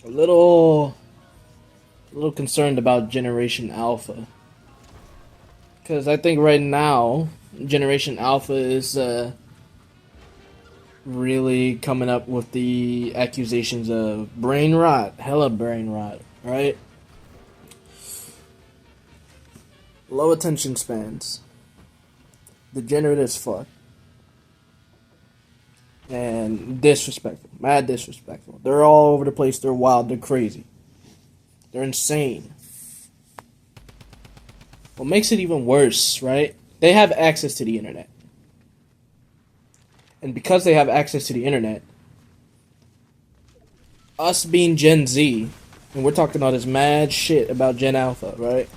a little concerned about Generation Alpha because I think right now Generation Alpha is really coming up with the accusations of brain rot, hella brain rot, right? Low attention spans, degenerate as fuck, and disrespectful, mad disrespectful. They're all over the place. They're wild. They're crazy. They're insane. What makes it even worse, right? They have access to the internet. And because they have access to the internet, us being Gen Z, and we're talking all this mad shit about Gen Alpha, right?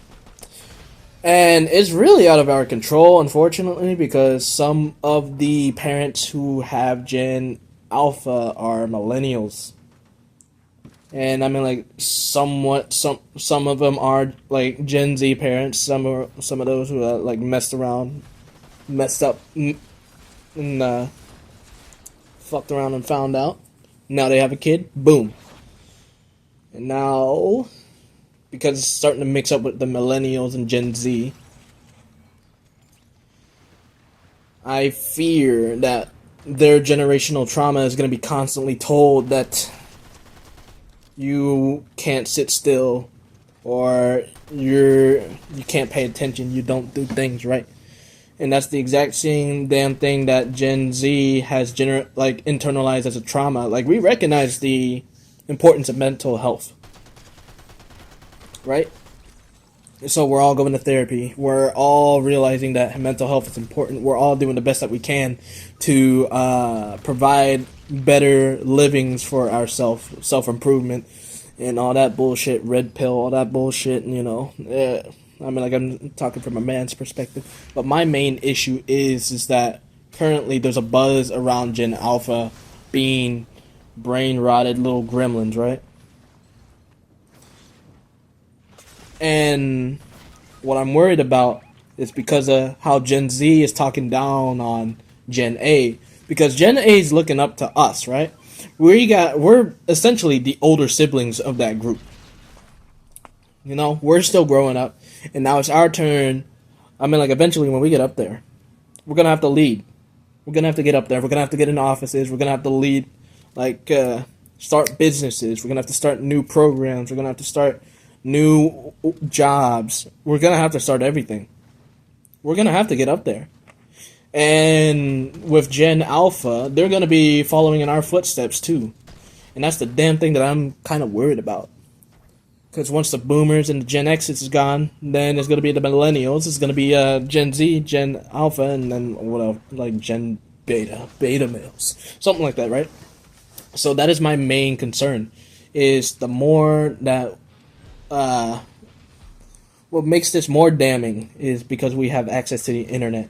And it's really out of our control, unfortunately, because some of the parents who have Gen Alpha are millennials. And I mean, like, some of them are like Gen Z parents. Some of those who are like messed up, and fucked around and found out. Now they have a kid. Boom. And now, because it's starting to mix up with the millennials and Gen Z, I fear that their generational trauma is going to be constantly told that you can't sit still, or you can't pay attention, you don't do things right. And that's the exact same damn thing that Gen Z has internalized as a trauma. Like, we recognize the importance of mental health, right? So we're all going to therapy. We're all realizing that mental health is important. We're all doing the best that we can to provide better livings for ourselves, self-improvement, and all that bullshit, red pill, all that bullshit, I mean, like, I'm talking from a man's perspective. But my main issue is that currently there's a buzz around Gen Alpha being brain-rotted little gremlins, right? And what I'm worried about is because of how Gen Z is talking down on Gen A. Because Gen A is looking up to us, right? We're essentially the older siblings of that group. We're still growing up, and now it's our turn. I mean, like, eventually when we get up there, we're gonna have to lead. We're gonna have to get up there. We're gonna have to get into offices. We're gonna have to lead, like, start businesses. We're gonna have to start new programs. We're gonna have to start new jobs. We're gonna have to start everything. We're gonna have to get up there. And with Gen Alpha, they're gonna be following in our footsteps too. And that's the damn thing that I'm kind of worried about. Because once the boomers and the Gen X is gone, then it's going to be the millennials. It's going to be Gen Z, Gen Alpha, and then what else? Like Gen Beta males. Something like that, right? So that is my main concern. Is the more that... what makes this more damning is because we have access to the internet.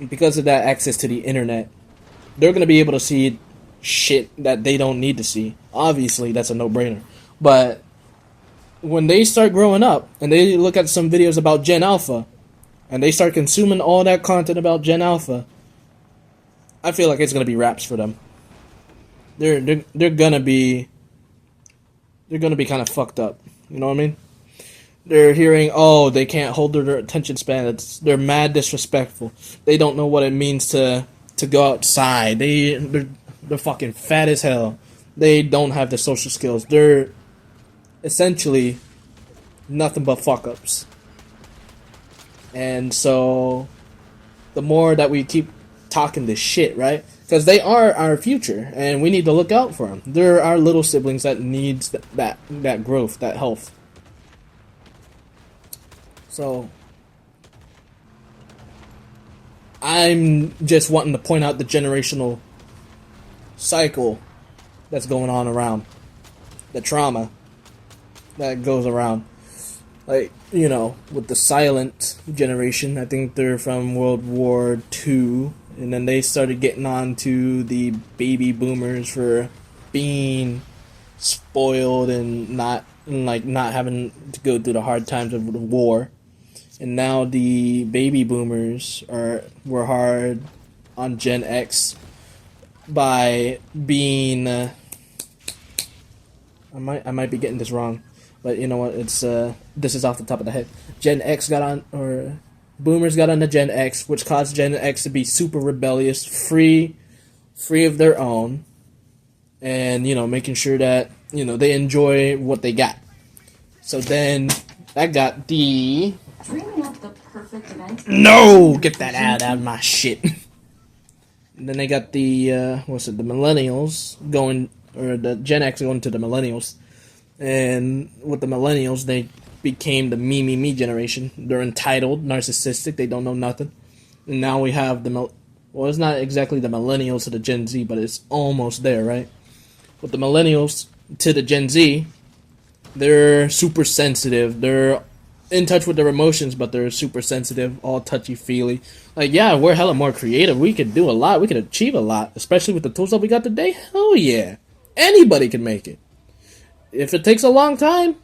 And because of that access to the internet, they're going to be able to see shit that they don't need to see. Obviously, that's a no-brainer. But when they start growing up and they look at some videos about Gen Alpha and they start consuming all that content about Gen Alpha, I feel like it's gonna be raps for them. They're gonna be kind of fucked up. You know what I mean? They're hearing, oh, they can't hold their attention span. They're mad disrespectful. They don't know what it means to go outside. They're fucking fat as hell. They don't have the social skills. They're essentially nothing but fuck ups. And so the more that we keep talking this shit, right? Because they are our future, and we need to look out for them. They're our little siblings that needs that growth, that health. So I'm just wanting to point out the generational cycle that's going on around, the trauma that goes around. Like, with the silent generation, I think they're from World War II, and then they started getting on to the baby boomers for being spoiled and not having to go through the hard times of the war. And now the baby boomers were hard on Gen X by being I might be getting this wrong, but you know what? It's this is off the top of the head. Gen X got on, or Boomers got on the Gen X, which caused Gen X to be super rebellious, free of their own, and making sure that they enjoy what they got. So then that got the dreaming up the perfect event. no, get that out of my shit. And then they got the the millennials going, or the Gen X going to the millennials, and with the millennials they became the me generation. They're entitled, narcissistic, they don't know nothing. And now we have well, it's not exactly the millennials to the Gen Z, but it's almost there, right? With the millennials to the Gen Z, they're super sensitive. They're in touch with their emotions, but they're super sensitive, all touchy-feely. Like, yeah, we're hella more creative. We could do a lot. We could achieve a lot, especially with the tools that we got today. Hell yeah. Anybody can make it. If it takes a long time,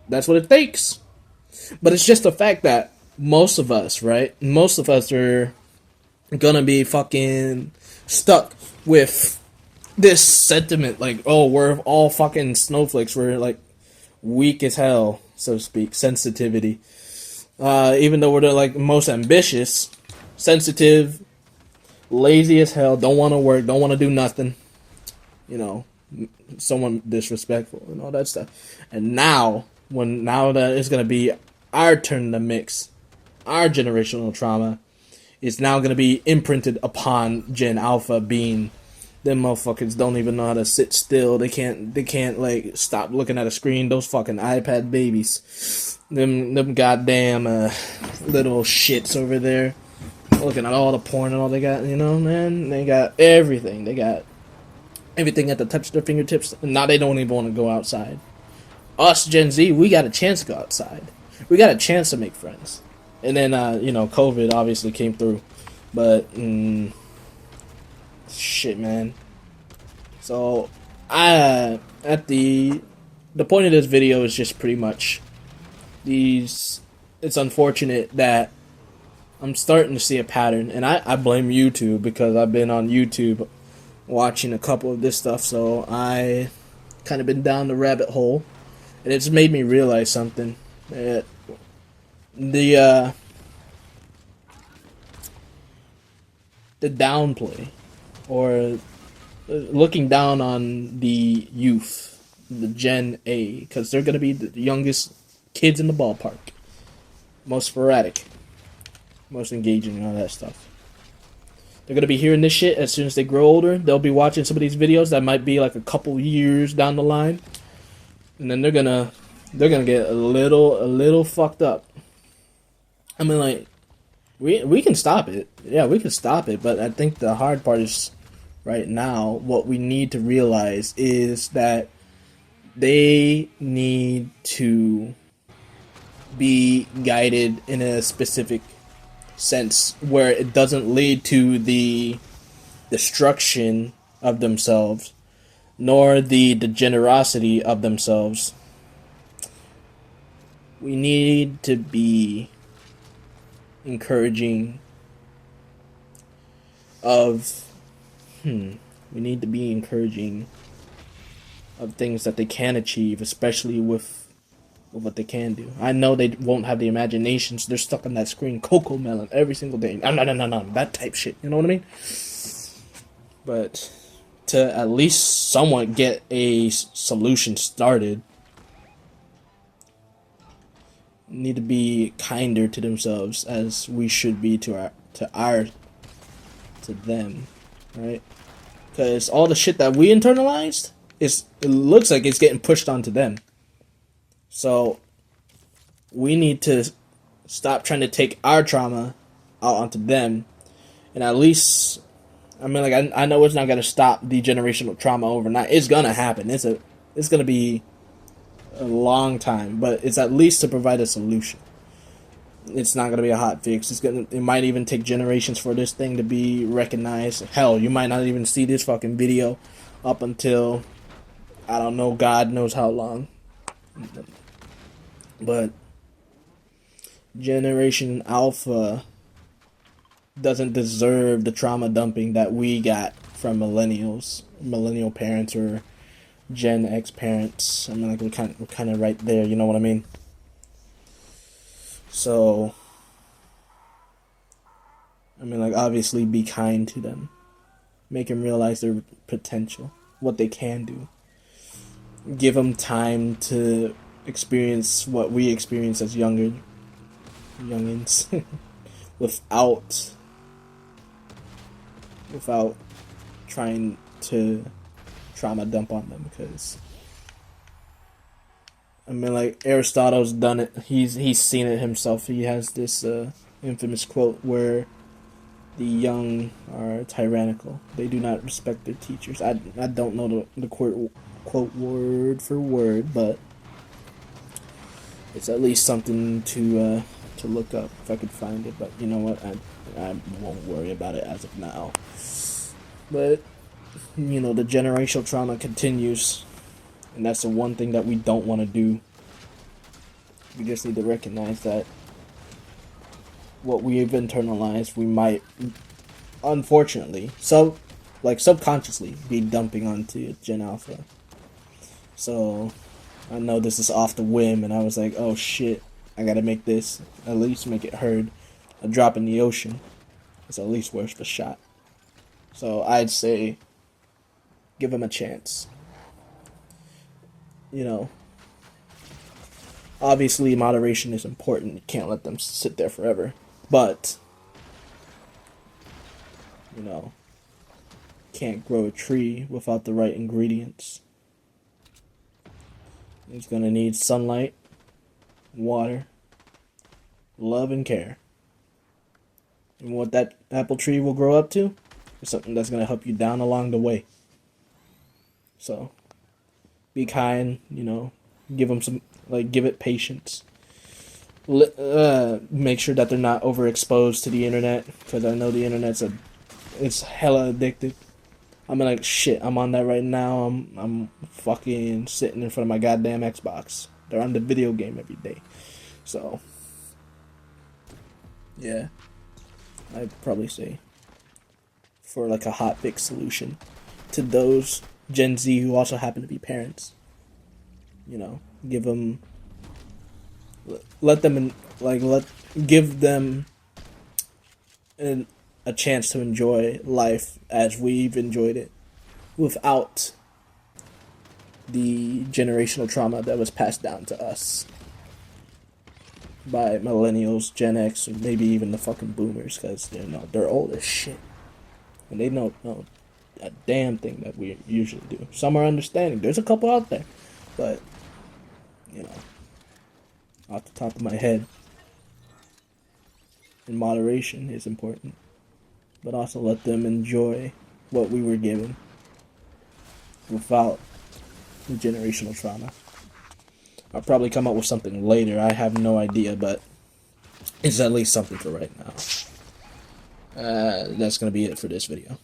that's what it takes. But it's just the fact that most of us, right? Most of us are gonna be fucking stuck with this sentiment, like, oh, we're all fucking snowflakes. We're, like, weak as hell, so to speak. Sensitivity. Even though we're the, like, most ambitious, sensitive, lazy as hell, don't want to work, don't want to do nothing. Someone disrespectful and all that stuff. And now that it's going to be our turn to mix, our generational trauma is now going to be imprinted upon Gen Alpha, being them motherfuckers don't even know how to sit still. They can't like stop looking at a screen. Those fucking iPad babies. Them goddamn little shits over there looking at all the porn and all they got, man. They got everything. They got everything at the touch of their fingertips, and now they don't even want to go outside. Us, Gen Z, we got a chance to go outside. We got a chance to make friends. And then, COVID obviously came through. But, shit, man. So, at the point of this video is just pretty much it's unfortunate that I'm starting to see a pattern, and I blame YouTube, because I've been on YouTube watching a couple of this stuff, so I kind of been down the rabbit hole, and it's made me realize something. That the downplay, or looking down on the youth, the Gen A, because they're going to be the youngest kids in the ballpark, most sporadic, most engaging, and all that stuff. They're going to be hearing this shit as soon as they grow older. They'll be watching some of these videos that might be like a couple years down the line. And then they're going to get a little fucked up. I mean, like, we can stop it. Yeah, we can stop it. But I think the hard part is, right now, what we need to realize is that they need to be guided in a specific sense where it doesn't lead to the destruction of themselves, nor the degenerosity of themselves. We need to be encouraging of we need to be encouraging of things that they can achieve, especially with what they can do. I know they won't have the imaginations. They're stuck on that screen, Coco Melon, every single day. No, that type shit. You know what I mean? But to at least somewhat get a solution started, need to be kinder to themselves, as we should be to them, right? Because all the shit that we internalized, it looks like it's getting pushed onto them. So we need to stop trying to take our trauma out onto them, and at least, I mean, like, I know it's not gonna stop the generational trauma overnight. It's gonna happen. It's gonna be a long time, but it's at least to provide a solution. It's not gonna be a hot fix. It might even take generations for this thing to be recognized. Hell, you might not even see this fucking video up until, I don't know, God knows how long. But Generation Alpha doesn't deserve the trauma dumping that we got from millennial parents, or Gen X parents. I mean, like, we're kind of right there. You know what I mean? So, I mean, like, obviously, be kind to them. Make them realize their potential, what they can do. Give them time to experience what we experience as youngins, without trying to trauma dump on them, because I mean, like, Aristotle's done it. He's seen it himself. He has this infamous quote where the young are tyrannical. They do not respect their teachers. I don't know the quote word for word, but it's at least something to look up if I could find it. But you know what? I won't worry about it as of now. But you know, the generational trauma continues, and that's the one thing that we don't want to do. We just need to recognize that what we've internalized, we might, unfortunately, subconsciously, be dumping onto Gen Alpha. So, I know this is off the whim, and I was like, oh shit, I gotta make this, at least make it heard. A drop in the ocean is at least worth a shot. So, I'd say, give them a chance. You know, obviously moderation is important. You can't let them sit there forever. But, you know, can't grow a tree without the right ingredients. It's going to need sunlight, water, love, and care. And what that apple tree will grow up to is something that's going to help you down along the way. So, be kind, you know, give it patience. Make sure that they're not overexposed to the internet, because I know the it's hella addictive. I'm like, shit, I'm on that right now. I'm fucking sitting in front of my goddamn Xbox. They're on the video game every day. So, yeah, I'd probably say for like a hot fix solution to those Gen Z who also happen to be parents, you know, give them, give them a chance to enjoy life as we've enjoyed it, without the generational trauma that was passed down to us by millennials, Gen X, or maybe even the fucking boomers, because they're old as shit, and they know a damn thing that we usually do. Some are understanding. There's a couple out there, but you know, off the top of my head, in moderation is important, but also let them enjoy what we were given without the generational trauma. I'll probably come up with something later. I have no idea, but it's at least something for right now. That's going to be it for this video.